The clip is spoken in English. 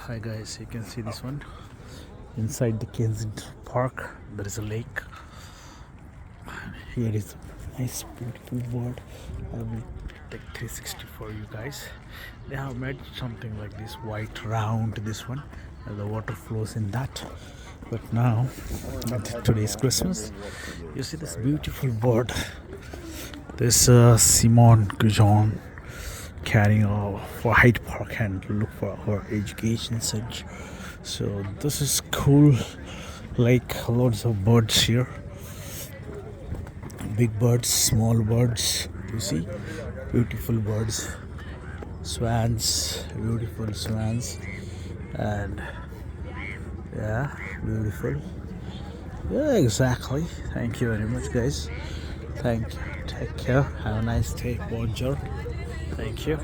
Hi guys, you can see this one inside the Kensington Park. There is a lake. Here is a nice beautiful bird. I will take 360 for you guys. They have made something like this white round this one and the water flows in that. But now today is Christmas. You see this beautiful bird. This Simon Gujon carrying for Hyde Park and look for her education such. So this is cool, like lots of birds here, big birds, small birds, you see, beautiful birds, swans, beautiful swans, and yeah, beautiful, yeah, exactly. Thank you very much guys, thank you, take care, have a nice day, bonjour, thank you.